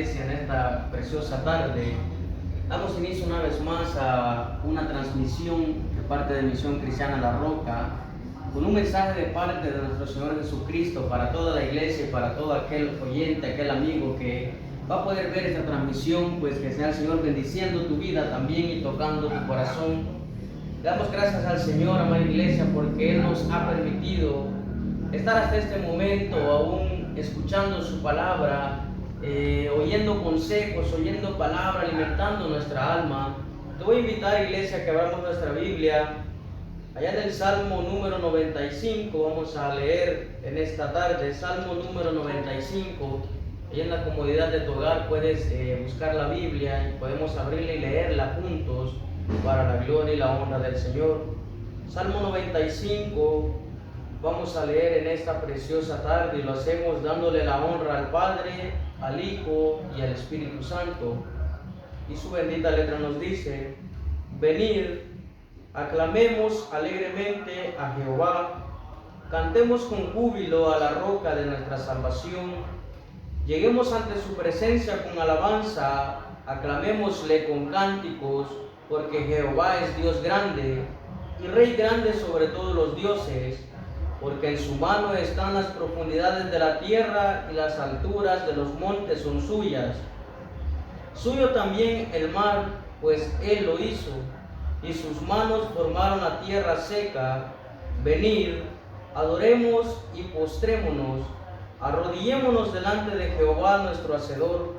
iglesia, en esta preciosa tarde, damos inicio una vez más a una transmisión de parte de Misión Cristiana La Roca, con un mensaje de parte de nuestro Señor Jesucristo para toda la iglesia y para todo aquel oyente, aquel amigo que va a poder ver esta transmisión. Pues que sea el Señor bendiciendo tu vida también y tocando tu corazón. Damos gracias al Señor, amada iglesia, porque Él nos ha permitido estar hasta este momento aún escuchando su palabra, oyendo consejos, oyendo palabra, alimentando nuestra alma. Te voy a invitar, iglesia, que abramos nuestra Biblia allá en el Salmo número 95. Vamos a leer en esta tarde Salmo número 95. Allá en la comodidad de tu hogar puedes buscar la Biblia y podemos abrirla y leerla juntos para la gloria y la honra del Señor. Salmo 95. Vamos a leer en esta preciosa tarde y lo hacemos dándole la honra al Padre, al Hijo y al Espíritu Santo. Y su bendita letra nos dice: venid, aclamemos alegremente a Jehová, cantemos con júbilo a la roca de nuestra salvación. Lleguemos ante su presencia con alabanza, aclamémosle con cánticos, porque Jehová es Dios grande y Rey grande sobre todos los dioses. Porque en su mano están las profundidades de la tierra y las alturas de los montes son suyas. Suyo también el mar, pues él lo hizo, y sus manos formaron la tierra seca. Venid, adoremos y postrémonos, arrodillémonos delante de Jehová nuestro Hacedor,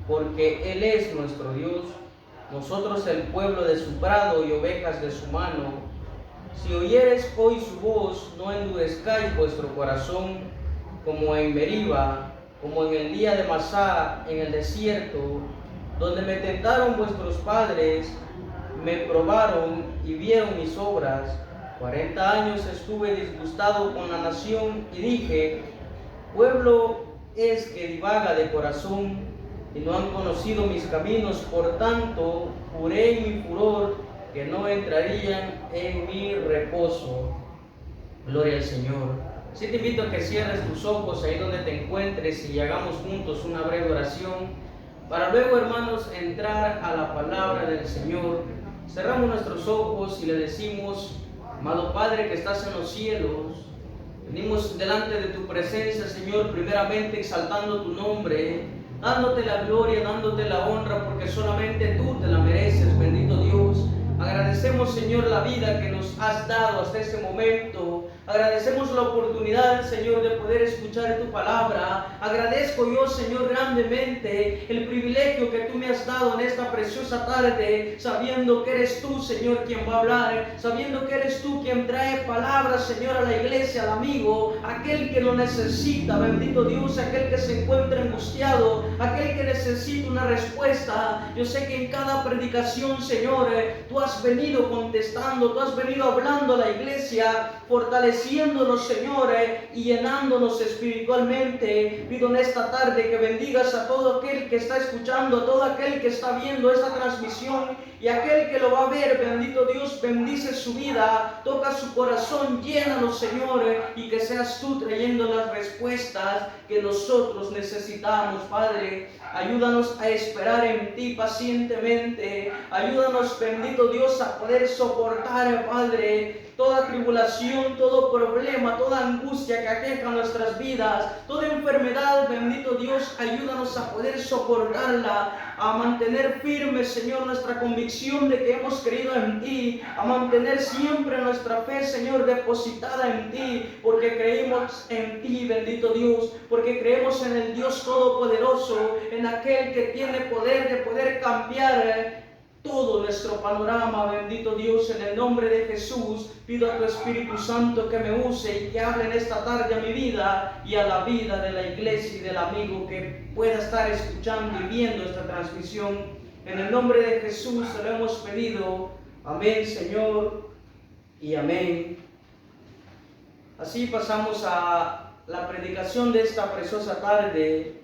porque Él es nuestro Dios, nosotros el pueblo de su prado y ovejas de su mano. Si oyereis hoy su voz, no endurezcáis vuestro corazón, como en Meriba, como en el día de Masá, en el desierto, donde me tentaron vuestros padres, me probaron y vieron mis obras. 40 años estuve disgustado con la nación y dije: pueblo es que divaga de corazón, y no han conocido mis caminos. Por tanto, juré en mi furor que no entrarían en mi reposo. Gloria al Señor. Sí, te invito a que cierres tus ojos ahí donde te encuentres y hagamos juntos una breve oración para luego, hermanos, entrar a la palabra del Señor. Cerramos nuestros ojos y le decimos: amado Padre que estás en los cielos, venimos delante de tu presencia, Señor, primeramente exaltando tu nombre, dándote la gloria, dándote la honra, porque solamente tú te la mereces, bendito Dios. Agradecemos, Señor, la vida que nos has dado hasta este momento. Agradecemos la oportunidad, Señor, de poder escuchar tu palabra. Agradezco yo, Señor, grandemente el privilegio que tú me has dado en esta preciosa tarde, sabiendo que eres tú, Señor, quien va a hablar, sabiendo que eres tú quien trae palabras, Señor, a la iglesia, al amigo, aquel que lo necesita, bendito Dios, aquel que se encuentra angustiado, aquel que necesita una respuesta. Yo sé que en cada predicación, Señor, tú has venido contestando, tú has venido hablando a la iglesia, fortaleciéndonos, Señor, y llenándonos espiritualmente. Pido en esta tarde que bendigas a todo aquel que está escuchando, a todo aquel que está viendo esta transmisión y aquel que lo va a ver. Bendito Dios, bendice su vida, toca su corazón, llénalo, Señor, y que seas tú trayendo las respuestas que nosotros necesitamos, Padre. Ayúdanos a esperar en ti pacientemente. Ayúdanos, bendito Dios, a poder soportar, Padre, toda tribulación, todo problema, toda angustia que aqueja nuestras vidas, toda enfermedad, bendito Dios. Ayúdanos a poder soportarla, a mantener firme, Señor, nuestra convicción de que hemos creído en ti, a mantener siempre nuestra fe, Señor, depositada en ti, porque creímos en ti, bendito Dios, porque creemos en el Dios Todopoderoso, en aquel que tiene poder de poder cambiar todo nuestro panorama, bendito Dios. En el nombre de Jesús pido a tu Espíritu Santo que me use y que hable en esta tarde a mi vida y a la vida de la iglesia y del amigo que pueda estar escuchando y viendo esta transmisión. En el nombre de Jesús se lo hemos pedido. Amén, Señor, y amén. Así pasamos a la predicación de esta preciosa tarde.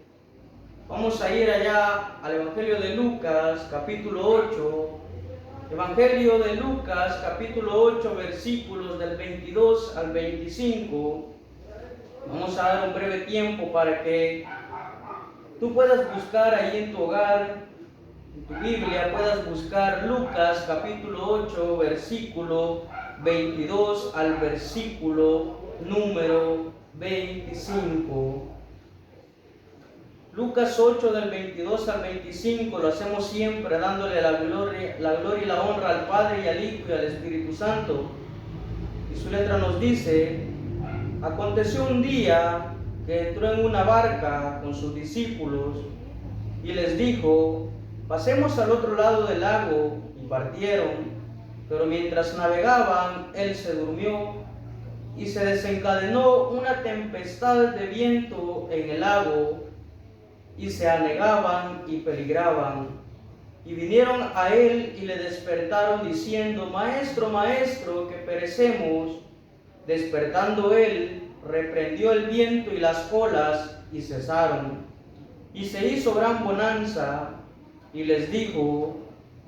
Vamos a ir allá al Evangelio de Lucas, capítulo 8. Evangelio de Lucas, capítulo 8, versículos del 22 al 25. Vamos a dar un breve tiempo para que tú puedas buscar ahí en tu hogar, en tu Biblia, puedas buscar Lucas capítulo 8, versículo 22 al versículo número 25. Lucas 8 del 22 al 25 lo hacemos siempre dándole la gloria y la honra al Padre y al Hijo y al Espíritu Santo. Y su letra nos dice: aconteció un día que entró en una barca con sus discípulos y les dijo: pasemos al otro lado del lago, y partieron. Pero mientras navegaban, él se durmió, y se desencadenó una tempestad de viento en el lago, y se anegaban y peligraban. Y vinieron a él y le despertaron diciendo: Maestro, maestro, que perecemos. Despertando él, reprendió el viento y las olas, y cesaron. Y se hizo gran bonanza, y les dijo: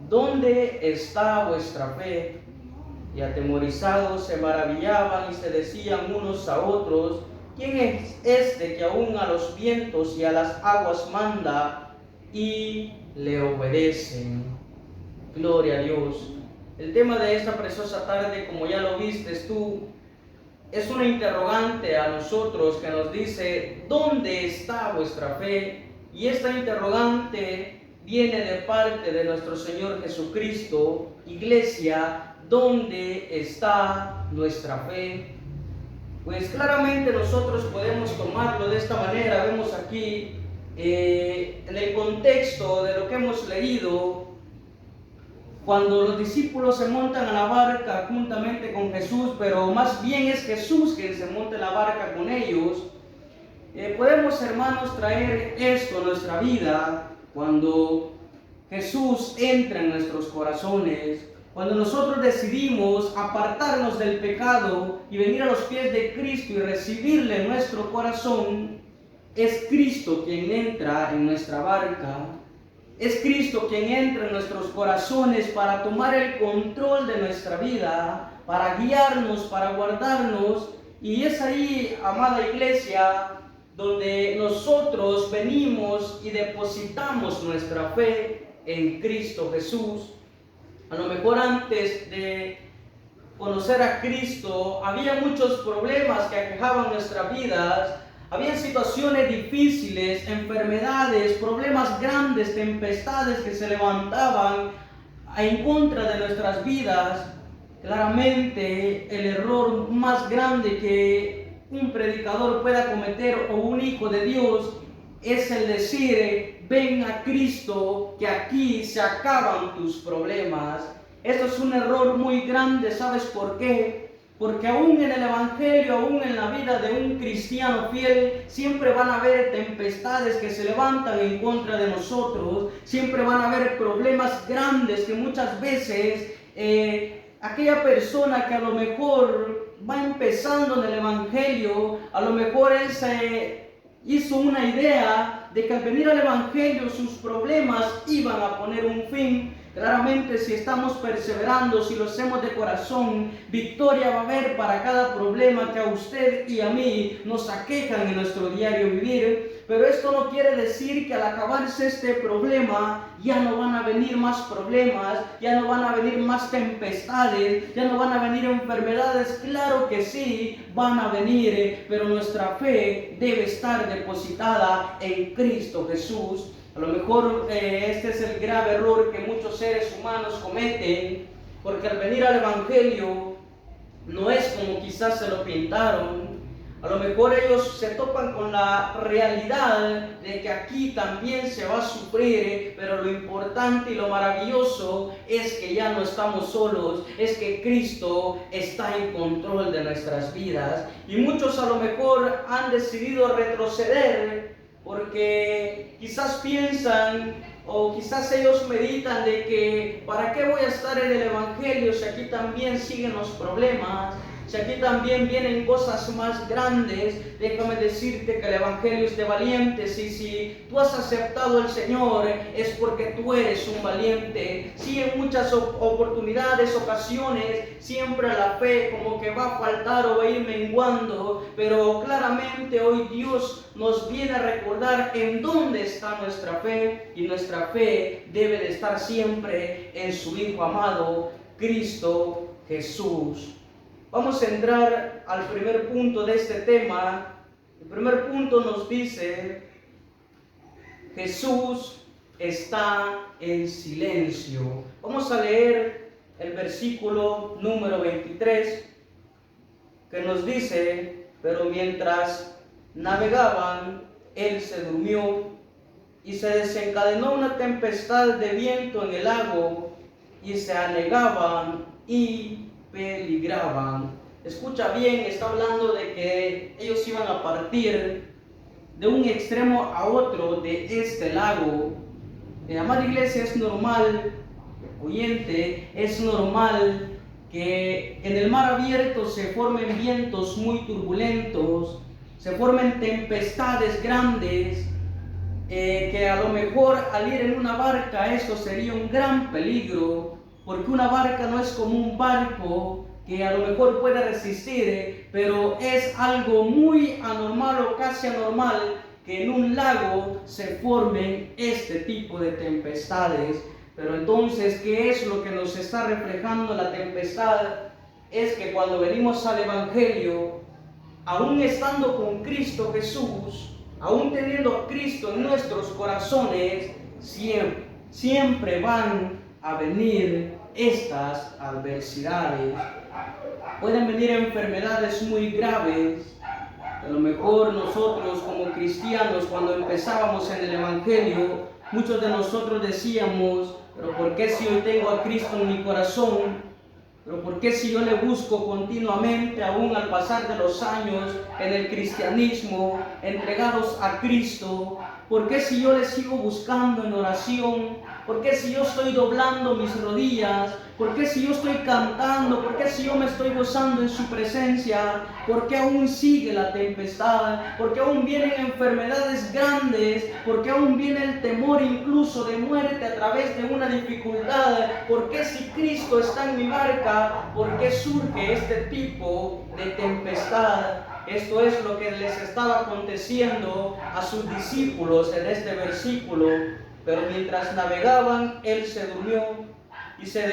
¿dónde está vuestra fe? Y atemorizados se maravillaban y se decían unos a otros: ¿quién es este que aún a los vientos y a las aguas manda y le obedecen? Gloria a Dios. El tema de esta preciosa tarde, como ya lo vistes tú, es una interrogante a nosotros que nos dice: ¿dónde está vuestra fe? Y esta interrogante viene de parte de nuestro Señor Jesucristo. Iglesia, ¿dónde está nuestra fe? Pues claramente nosotros podemos tomarlo de esta manera. Vemos aquí en el contexto de lo que hemos leído, cuando los discípulos se montan a la barca juntamente con Jesús, pero más bien es Jesús quien se monta en la barca con ellos. Podemos, hermanos, traer esto a nuestra vida cuando Jesús entra en nuestros corazones, cuando nosotros decidimos apartarnos del pecado y venir a los pies de Cristo y recibirle en nuestro corazón. Es Cristo quien entra en nuestra barca. Es Cristo quien entra en nuestros corazones para tomar el control de nuestra vida, para guiarnos, para guardarnos. Y es ahí, amada iglesia, donde nosotros venimos y depositamos nuestra fe en Cristo Jesús. A lo mejor antes de conocer a Cristo había muchos problemas que aquejaban nuestras vidas. Había situaciones difíciles, enfermedades, problemas grandes, tempestades que se levantaban en contra de nuestras vidas. Claramente el error más grande que un predicador pueda cometer o un hijo de Dios es el decir: ven a Cristo, que aquí se acaban tus problemas. Esto es un error muy grande. ¿Sabes por qué? Porque aún en el Evangelio, aún en la vida de un cristiano fiel, siempre van a haber tempestades que se levantan en contra de nosotros. Siempre van a haber problemas grandes que muchas veces aquella persona que a lo mejor va empezando en el Evangelio, a lo mejor él se hizo una idea de que al venir al Evangelio sus problemas iban a poner un fin. Claramente, si estamos perseverando, si lo hacemos de corazón, victoria va a haber para cada problema que a usted y a mí nos aquejan en nuestro diario vivir. Pero esto no quiere decir que al acabarse este problema ya no van a venir más problemas, ya no van a venir más tempestades, ya no van a venir enfermedades. Claro que sí, van a venir, pero nuestra fe debe estar depositada en Cristo Jesús. A lo mejor este es el grave error que muchos seres humanos cometen, porque al venir al Evangelio no es como quizás se lo pintaron. A lo mejor ellos se topan con la realidad de que aquí también se va a sufrir, pero lo importante y lo maravilloso es que ya no estamos solos, es que Cristo está en control de nuestras vidas. Y muchos a lo mejor han decidido retroceder porque quizás piensan o quizás ellos meditan de que ¿para qué voy a estar en el Evangelio si aquí también siguen los problemas? si aquí también vienen cosas más grandes, déjame decirte que el Evangelio es de valientes. Y si tú has aceptado al Señor, es porque tú eres un valiente. Sí, en muchas oportunidades, ocasiones, siempre la fe como que va a faltar o va a ir menguando, pero claramente hoy Dios nos viene a recordar en dónde está nuestra fe, y nuestra fe debe de estar siempre en su Hijo amado, Cristo Jesús. Vamos a entrar al primer punto de este tema. El primer punto nos dice: Jesús está en silencio. Vamos a leer el versículo número 23, que nos dice: pero mientras navegaban, él se durmió, y se desencadenó una tempestad de viento en el lago, y se anegaban y peligraban. Escucha bien, está hablando de que ellos iban a partir de un extremo a otro de este lago. Amada iglesia, es normal, oyente, es normal que en el mar abierto se formen vientos muy turbulentos, se formen tempestades grandes, que a lo mejor al ir en una barca esto sería un gran peligro, porque una barca no es como un barco que a lo mejor puede resistir, pero es algo muy anormal o casi anormal que en un lago se formen este tipo de tempestades. Pero entonces, ¿qué es lo que nos está reflejando la tempestad? Es que cuando venimos al Evangelio, aún estando con Cristo Jesús, aún teniendo a Cristo en nuestros corazones, siempre van a venir estas adversidades. Pueden venir enfermedades muy graves. A lo mejor nosotros como cristianos, cuando empezábamos en el Evangelio, muchos de nosotros decíamos: pero ¿por qué si hoy tengo a Cristo en mi corazón? Pero ¿por qué si yo le busco continuamente, aún al pasar de los años en el cristianismo, entregados a Cristo? ¿Por qué si yo le sigo buscando en oración? ¿Por qué si yo estoy doblando mis rodillas? ¿Por qué si yo estoy cantando? ¿Por qué si yo me estoy gozando en su presencia? ¿Por qué aún sigue la tempestad? ¿Por qué aún vienen enfermedades grandes? ¿Por qué aún viene el temor incluso de muerte a través de una dificultad? ¿Por qué si Cristo está en mi barca, por qué surge este tipo de tempestad? Esto es lo que les estaba aconteciendo a sus discípulos en este versículo. Pero mientras navegaban, él se durmió, y se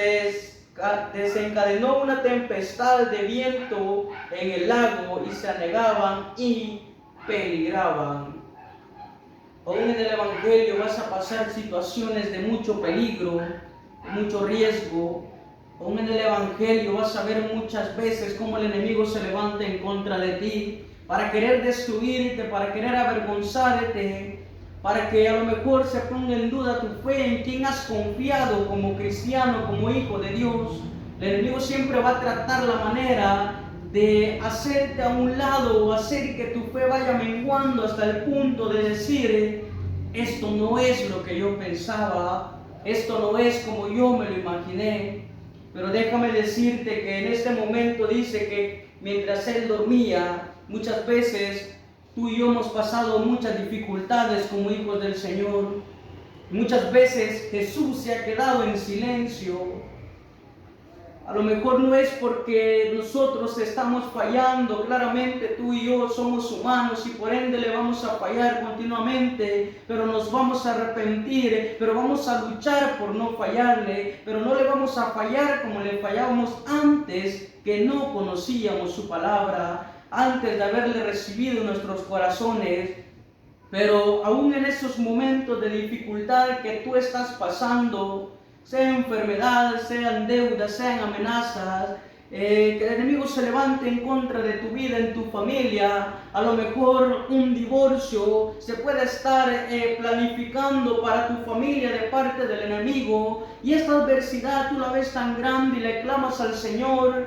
desencadenó una tempestad de viento en el lago, y se anegaban y peligraban. Aún en el Evangelio vas a pasar situaciones de mucho peligro, de mucho riesgo. Aún en el Evangelio vas a ver muchas veces cómo el enemigo se levanta en contra de ti para querer destruirte, para querer avergonzarte, para que a lo mejor se ponga en duda tu fe, en quien has confiado como cristiano, como hijo de Dios. El enemigo siempre va a tratar la manera de hacerte a un lado o hacer que tu fe vaya menguando hasta el punto de decir: esto no es lo que yo pensaba, esto no es como yo me lo imaginé. Pero déjame decirte que en este momento dice que mientras él dormía, muchas veces tú y yo hemos pasado muchas dificultades como hijos del Señor. Muchas veces Jesús se ha quedado en silencio. A lo mejor no es porque nosotros estamos fallando, claramente tú y yo somos humanos y por ende le vamos a fallar continuamente, pero nos vamos a arrepentir, pero vamos a luchar por no fallarle, pero no le vamos a fallar como le fallábamos antes que no conocíamos su palabra, antes de haberle recibido en nuestros corazones. Pero aún en esos momentos de dificultad que tú estás pasando, sea enfermedad, sean deudas, sean amenazas, que el enemigo se levante en contra de tu vida, en tu familia, a lo mejor un divorcio se puede estar planificando para tu familia de parte del enemigo, y esta adversidad tú la ves tan grande y le clamas al Señor,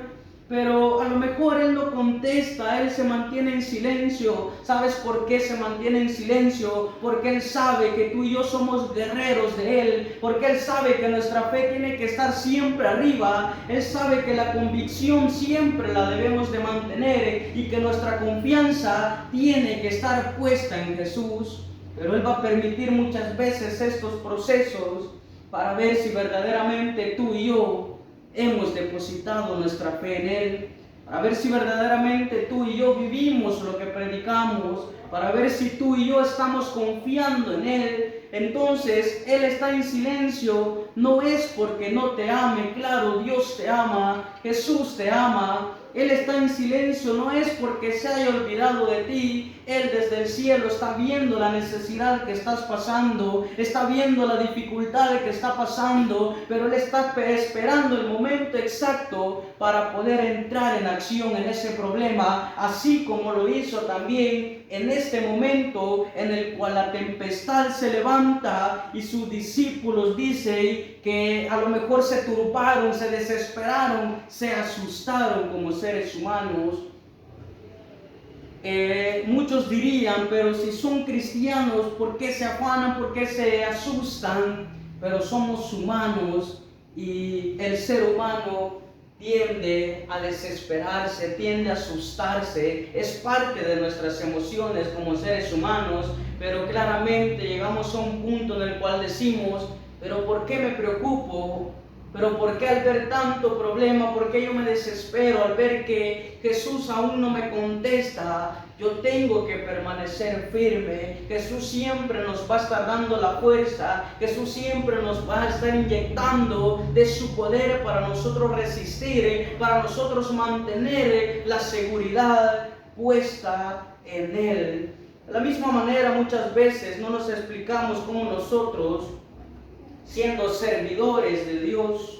pero a lo mejor él no contesta, él se mantiene en silencio. ¿Sabes por qué se mantiene en silencio? Porque él sabe que tú y yo somos guerreros de él, porque él sabe que nuestra fe tiene que estar siempre arriba, él sabe que la convicción siempre la debemos de mantener y que nuestra confianza tiene que estar puesta en Jesús. Pero él va a permitir muchas veces estos procesos para ver si verdaderamente tú y yo hemos depositado nuestra fe en Él, para ver si verdaderamente tú y yo vivimos lo que predicamos, para ver si tú y yo estamos confiando en Él. Entonces, Él está en silencio, no es porque no te ame, claro, Dios te ama, Jesús te ama. Él está en silencio, no es porque se haya olvidado de ti. Él desde el cielo está viendo la necesidad que estás pasando, está viendo la dificultad que está pasando, pero Él está esperando el momento exacto para poder entrar en acción en ese problema, así como lo hizo también en este momento en el cual la tempestad se levanta y sus discípulos dicen que a lo mejor se turbaron, se desesperaron, se asustaron como seres humanos. Muchos dirían, pero si son cristianos, ¿por qué se afanan? ¿Por qué se asustan? Pero somos humanos y el ser humano tiende a desesperarse, tiende a asustarse, es parte de nuestras emociones como seres humanos, pero claramente llegamos a un punto en el cual decimos, pero ¿por qué me preocupo? Pero ¿por qué al ver tanto problema? ¿Por qué yo me desespero al ver que Jesús aún no me contesta? Yo tengo que permanecer firme. Jesús siempre nos va a estar dando la fuerza. Jesús siempre nos va a estar inyectando de su poder para nosotros resistir, para nosotros mantener la seguridad puesta en Él. De la misma manera, muchas veces no nos explicamos cómo nosotros, siendo servidores de Dios,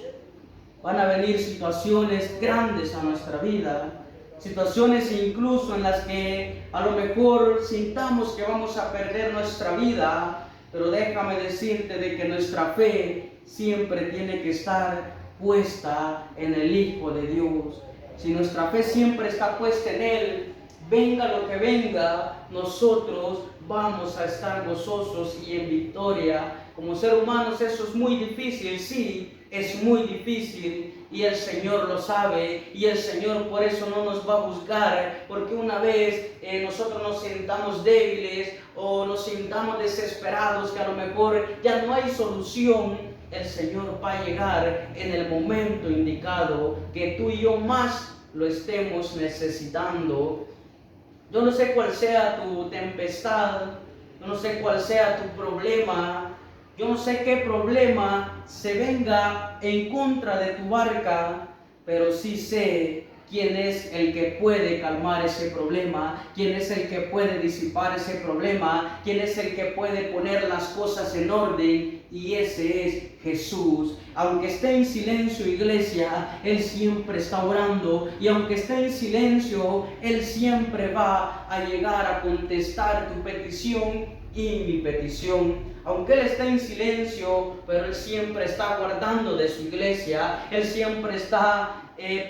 van a venir situaciones grandes a nuestra vida, situaciones incluso en las que a lo mejor sintamos que vamos a perder nuestra vida, pero déjame decirte de que nuestra fe siempre tiene que estar puesta en el Hijo de Dios. Si nuestra fe siempre está puesta en Él, venga lo que venga, nosotros vamos a estar gozosos y en victoria. Como seres humanos eso es muy difícil, sí, es muy difícil y el Señor lo sabe y el Señor por eso no nos va a juzgar, porque una vez nosotros nos sintamos débiles o nos sintamos desesperados, que a lo mejor ya no hay solución, el Señor va a llegar en el momento indicado que tú y yo más lo estemos necesitando. Yo no sé cuál sea tu tempestad, yo no sé cuál sea tu problema, yo no sé qué problema se venga en contra de tu barca, pero sí sé quién es el que puede calmar ese problema, quién es el que puede disipar ese problema, quién es el que puede poner las cosas en orden, y ese es Jesús. Aunque esté en silencio, iglesia, Él siempre está orando, y aunque esté en silencio, Él siempre va a llegar a contestar tu petición y mi petición. Aunque Él está en silencio, pero Él siempre está guardando de su iglesia, Él siempre está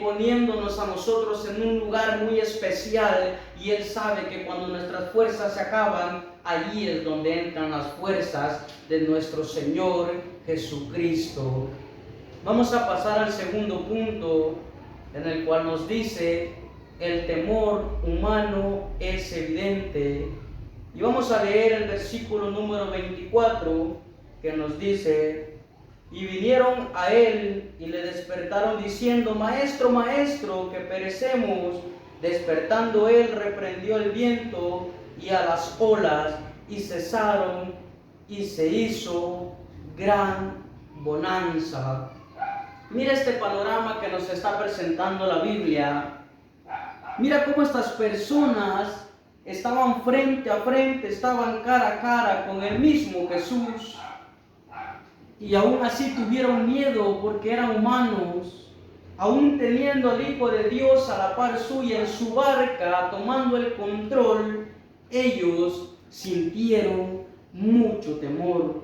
poniéndonos a nosotros en un lugar muy especial, y Él sabe que cuando nuestras fuerzas se acaban, allí es donde entran las fuerzas de nuestro Señor Jesucristo. Vamos a pasar al segundo punto, en el cual nos dice, el temor humano es evidente. Y vamos a leer el versículo número 24, que nos dice, y vinieron a él y le despertaron diciendo, Maestro, Maestro, que perecemos. Despertando él, reprendió el viento y a las olas, y cesaron, y se hizo gran bonanza. Mira este panorama que nos está presentando la Biblia. Mira cómo estas personas estaban frente a frente, estaban cara a cara con el mismo Jesús, y aún así tuvieron miedo porque eran humanos. Aún teniendo al Hijo de Dios a la par suya en su barca, tomando el control, ellos sintieron mucho temor.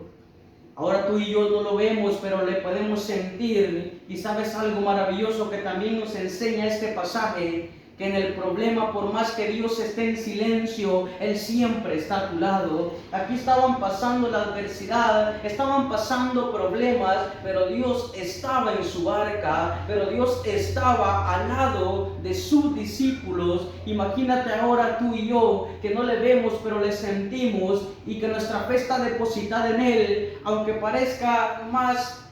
Ahora tú y yo no lo vemos, pero le podemos sentir. Y sabes algo maravilloso que también nos enseña este pasaje, que en el problema, por más que Dios esté en silencio, Él siempre está a tu lado. Aquí estaban pasando la adversidad, estaban pasando problemas, pero Dios estaba en su barca, pero Dios estaba al lado de sus discípulos. Imagínate ahora tú y yo, que no le vemos, pero le sentimos, y que nuestra fe está depositada en Él, aunque parezca más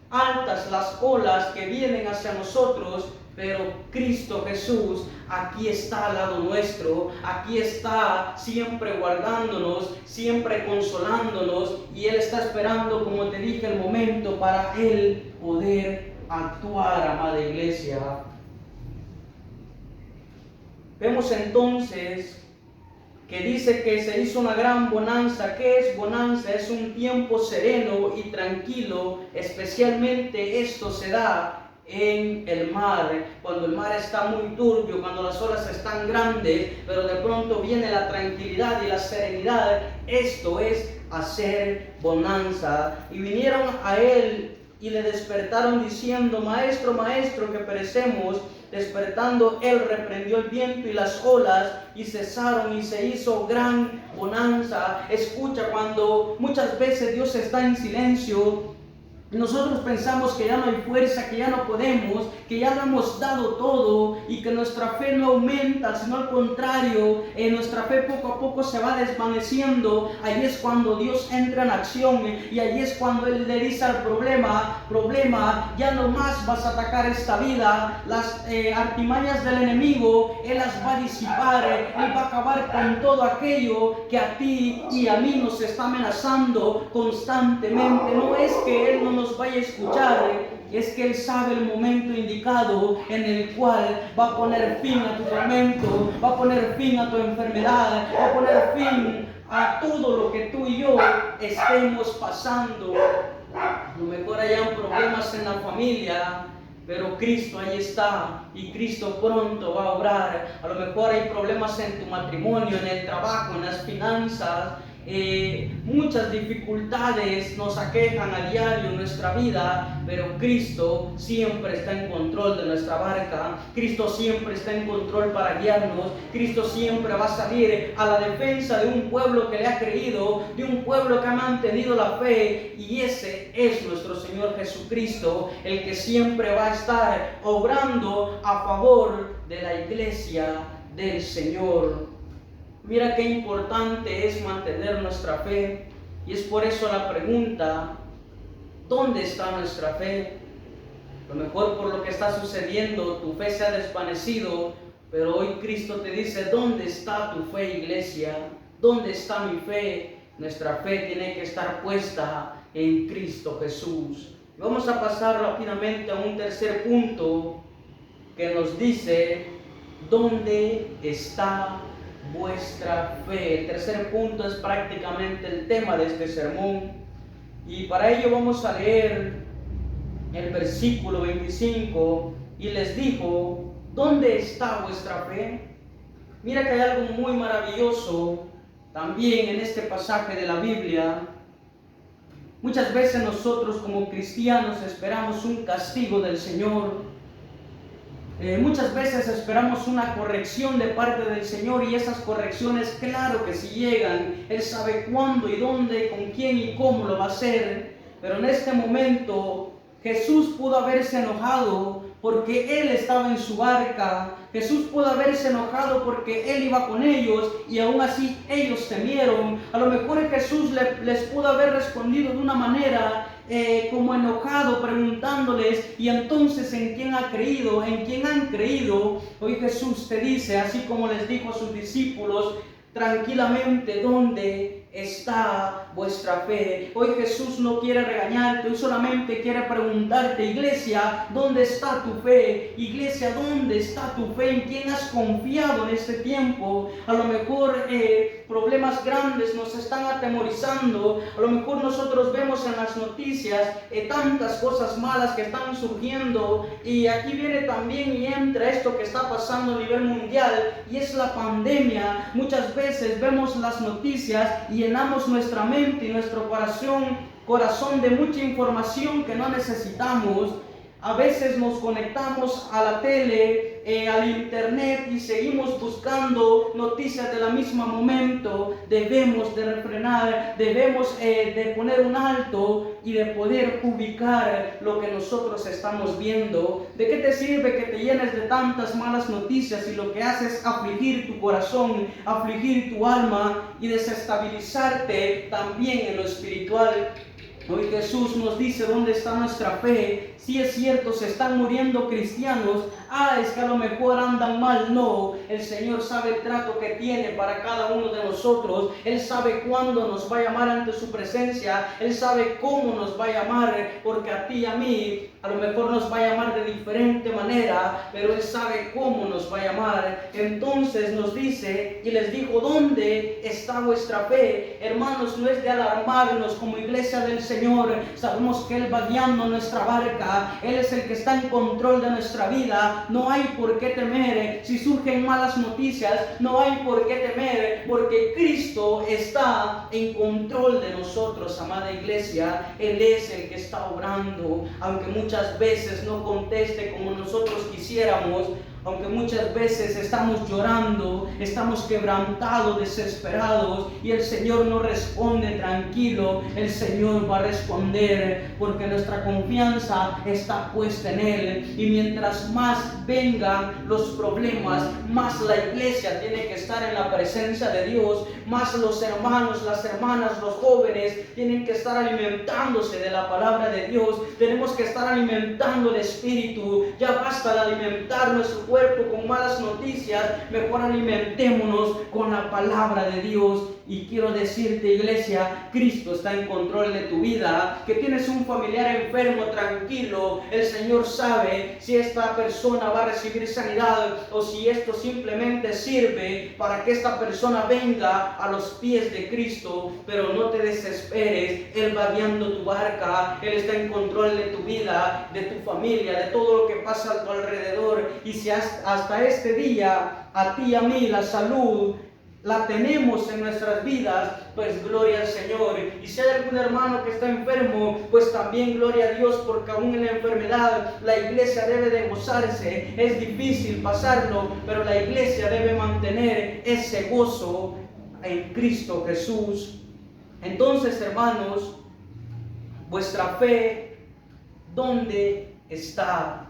altas las olas que vienen hacia nosotros, pero Cristo Jesús aquí está al lado nuestro, aquí está siempre guardándonos, siempre consolándonos, y Él está esperando, como te dije, el momento para Él poder actuar, amada iglesia. Vemos entonces que dice que se hizo una gran bonanza. ¿Qué es bonanza? Es un tiempo sereno y tranquilo. Especialmente esto se da en el mar, cuando el mar está muy turbio, cuando las olas están grandes, pero de pronto viene la tranquilidad y la serenidad. Esto es hacer bonanza. Y vinieron a él y le despertaron diciendo: Maestro, maestro, que perecemos. Despertando, él reprendió el viento y las olas, y cesaron, y se hizo gran bonanza. Escucha, cuando muchas veces Dios está en silencio, nosotros pensamos que ya no hay fuerza, que ya no podemos, que ya lo hemos dado todo, y que nuestra fe no aumenta, sino al contrario, nuestra fe poco a poco se va desvaneciendo. Ahí es cuando Dios entra en acción, y ahí es cuando Él le dice al problema, ya no más vas a atacar esta vida, las artimañas del enemigo, Él las va a disipar, Él va a acabar con todo aquello que a ti y a mí nos está amenazando constantemente. No es que Él no nos vaya a escuchar, es que Él sabe el momento indicado en el cual va a poner fin a tu tormento, va a poner fin a tu enfermedad, va a poner fin a todo lo que tú y yo estemos pasando. A lo mejor hayan problemas en la familia, pero Cristo ahí está, y Cristo pronto va a obrar. A lo mejor hay problemas en tu matrimonio, en el trabajo, en las finanzas. Muchas dificultades nos aquejan a diario en nuestra vida, pero Cristo siempre está en control de nuestra barca. Cristo siempre está en control para guiarnos. Cristo siempre va a salir a la defensa de un pueblo que le ha creído, de un pueblo que ha mantenido la fe, y ese es nuestro Señor Jesucristo, el que siempre va a estar obrando a favor de la iglesia del Señor. Mira qué importante es mantener nuestra fe, y es por eso la pregunta: ¿dónde está nuestra fe? A lo mejor por lo que está sucediendo tu fe se ha desvanecido, pero hoy Cristo te dice: ¿dónde está tu fe, iglesia? ¿Dónde está mi fe? Nuestra fe tiene que estar puesta en Cristo Jesús. Vamos a pasar rápidamente a un tercer punto que nos dice: ¿dónde está vuestra fe? El tercer punto es prácticamente el tema de este sermón, y para ello vamos a leer el versículo 25. Y les dijo: ¿dónde está vuestra fe? Mira que hay algo muy maravilloso también en este pasaje de la Biblia. Muchas veces nosotros como cristianos esperamos un castigo del Señor. Muchas veces esperamos una corrección de parte del Señor, y esas correcciones, claro que si llegan, Él sabe cuándo y dónde, con quién y cómo lo va a hacer. Pero en este momento Jesús pudo haberse enojado porque Él estaba en su barca. Jesús pudo haberse enojado porque Él iba con ellos, y aún así ellos temieron. A lo mejor Jesús les pudo haber respondido de una manera como enojado, preguntándoles: ¿y entonces en quién ha creído? ¿En quién han creído? Hoy Jesús te dice, así como les dijo a sus discípulos, tranquilamente: ¿dónde está vuestra fe? Hoy Jesús no quiere regañarte, hoy solamente quiere preguntarte: iglesia, ¿dónde está tu fe? Iglesia, ¿dónde está tu fe? ¿En quién has confiado en este tiempo? A lo mejor problemas grandes nos están atemorizando. A lo mejor nosotros vemos en las noticias tantas cosas malas que están surgiendo, y aquí viene también y entra esto que está pasando a nivel mundial, y es la pandemia. Muchas veces vemos las noticias y llenamos nuestra mente y nuestro corazón corazón de mucha información que no necesitamos. A veces nos conectamos a la tele, al internet y seguimos buscando noticias de la misma momento. Debemos de refrenar, debemos de poner un alto y de poder ubicar lo que nosotros estamos viendo. ¿De qué te sirve que te llenes de tantas malas noticias si lo que haces es afligir tu corazón, afligir tu alma y desestabilizarte también en lo espiritual? Hoy Jesús nos dice dónde está nuestra fe. Si es cierto, se están muriendo cristianos. Es que a lo mejor andan mal. No, el Señor sabe el trato que tiene para cada uno de nosotros. Él sabe cuándo nos va a llamar ante su presencia. Él sabe cómo nos va a llamar, porque a ti y a mí a lo mejor nos va a llamar de diferente manera, pero Él sabe cómo nos va a llamar. Entonces nos dice y les dijo: ¿dónde está vuestra fe? Hermanos, no es de alarmarnos como iglesia del Señor. Sabemos que Él va guiando nuestra barca. Él es el que está en control de nuestra vida. No hay por qué temer. Si surgen malas noticias, no hay por qué temer, porque Cristo está en control de nosotros, amada iglesia. Él es el que está obrando, aunque muchas veces no conteste como nosotros quisiéramos, aunque muchas veces estamos llorando, estamos quebrantados, desesperados, y el Señor no responde. Tranquilo, el Señor va a responder, porque nuestra confianza está puesta en Él. Y mientras más vengan los problemas, más la iglesia tiene que estar en la presencia de Dios, más los hermanos, las hermanas, los jóvenes tienen que estar alimentándose de la palabra de Dios. Tenemos que estar alimentando el espíritu. Ya basta de alimentar nuestro cuerpo con malas noticias. Mejor alimentémonos con la palabra de Dios. Y quiero decirte, iglesia, Cristo está en control de tu vida. Que tienes un familiar enfermo, tranquilo. El Señor sabe si esta persona va a recibir sanidad o si esto simplemente sirve para que esta persona venga a los pies de Cristo. Pero no te desesperes. Él va guiando tu barca. Él está en control de tu vida, de tu familia, de todo lo que pasa a tu alrededor. Y si hasta este día, a ti y a mí, la salud la tenemos en nuestras vidas, pues gloria al Señor. Y si hay algún hermano que está enfermo, pues también gloria a Dios, porque aún en la enfermedad la iglesia debe de gozarse. Es difícil pasarlo, pero la iglesia debe mantener ese gozo en Cristo Jesús. Entonces, hermanos, vuestra fe, ¿dónde está?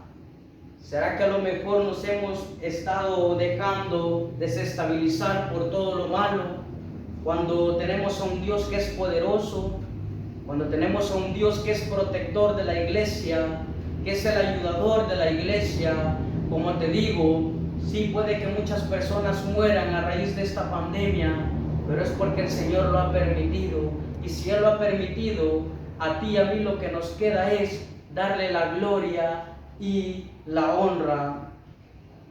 ¿Será que a lo mejor nos hemos estado dejando desestabilizar por todo lo malo? Cuando tenemos a un Dios que es poderoso, cuando tenemos a un Dios que es protector de la iglesia, que es el ayudador de la iglesia. Como te digo, sí puede que muchas personas mueran a raíz de esta pandemia, pero es porque el Señor lo ha permitido. Y si Él lo ha permitido, a ti y a mí lo que nos queda es darle la gloria y la honra.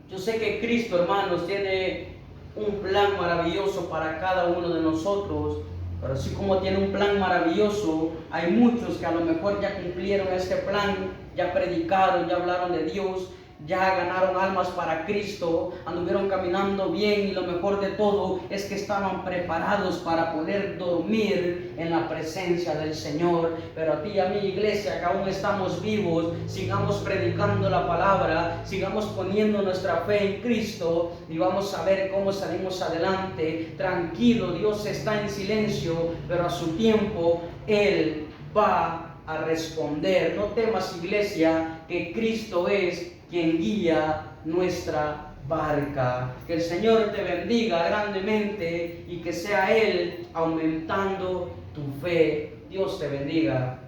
Yo sé que Cristo, hermanos, tiene un plan maravilloso para cada uno de nosotros, pero así como tiene un plan maravilloso, hay muchos que a lo mejor ya cumplieron este plan, ya predicaron, ya hablaron de Dios, ya ganaron almas para Cristo, anduvieron caminando bien, y lo mejor de todo es que estaban preparados para poder dormir en la presencia del Señor. Pero a ti y a mi iglesia, que aún estamos vivos, sigamos predicando la palabra, sigamos poniendo nuestra fe en Cristo y vamos a ver cómo salimos adelante. Tranquilo, Dios está en silencio, pero a su tiempo Él va a responder. No temas, iglesia, que Cristo es quien guía nuestra barca. Que el Señor te bendiga grandemente y que sea Él aumentando tu fe. Dios te bendiga.